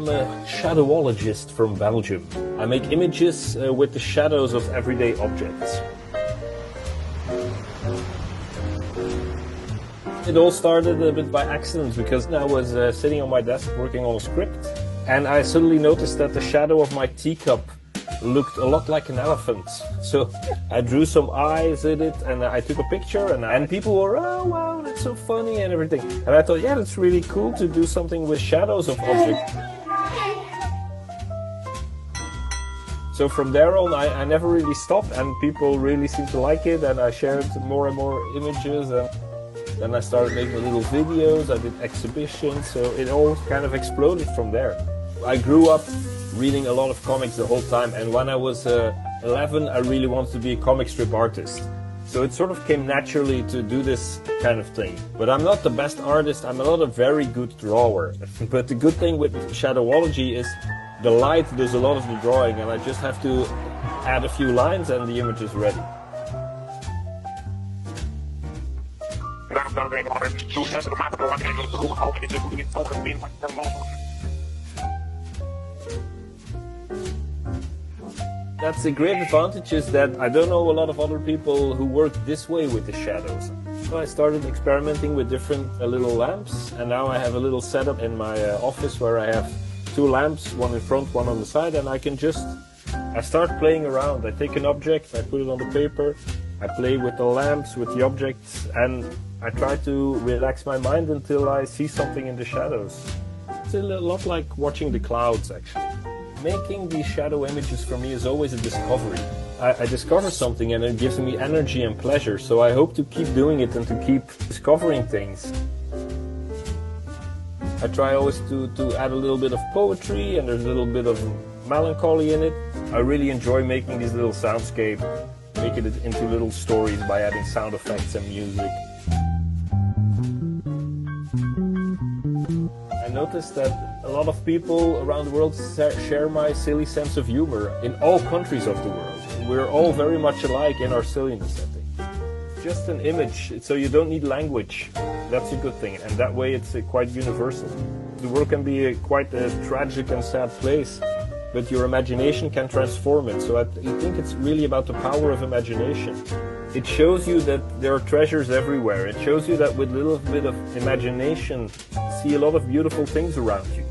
I'm a shadowologist from Belgium. I make images with the shadows of everyday objects. It all started a bit by accident because I was sitting on my desk working on a script, and I suddenly noticed that the shadow of my teacup looked a lot like an elephant. So I drew some eyes in it and I took a picture, and people were, oh wow, that's so funny and everything. And I thought, yeah, that's really cool to do something with shadows of objects. So from there on, I never really stopped, and people really seemed to like it, and I shared more and more images, and then I started making little videos, I did exhibitions, so it all kind of exploded from there. I grew up reading a lot of comics the whole time, and when I was 11, I really wanted to be a comic strip artist. So it sort of came naturally to do this kind of thing. But I'm not the best artist, I'm not a very good drawer. But the good thing with shadowology is the light does a lot of the drawing, and I just have to add a few lines and the image is ready. That's a great advantage, is that I don't know a lot of other people who work this way with the shadows. So I started experimenting with different little lamps, and now I have a little setup in my office where I have 2 lamps, one in front, one on the side, and I start playing around. I take an object, I put it on the paper, I play with the lamps, with the objects, and I try to relax my mind until I see something in the shadows. It's a lot like watching the clouds, actually. Making these shadow images for me is always a discovery. I discover something and it gives me energy and pleasure, so I hope to keep doing it and to keep discovering things. I try always to add a little bit of poetry, and there's a little bit of melancholy in it. I really enjoy making these little soundscapes, making it into little stories by adding sound effects and music. I noticed that a lot of people around the world share my silly sense of humor in all countries of the world. We're all very much alike in our silliness, I think. Just an image, so you don't need language. That's a good thing, and that way it's quite universal. The world can be quite a tragic and sad place, but your imagination can transform it. So I think it's really about the power of imagination. It shows you that there are treasures everywhere. It shows you that with a little bit of imagination, see a lot of beautiful things around you.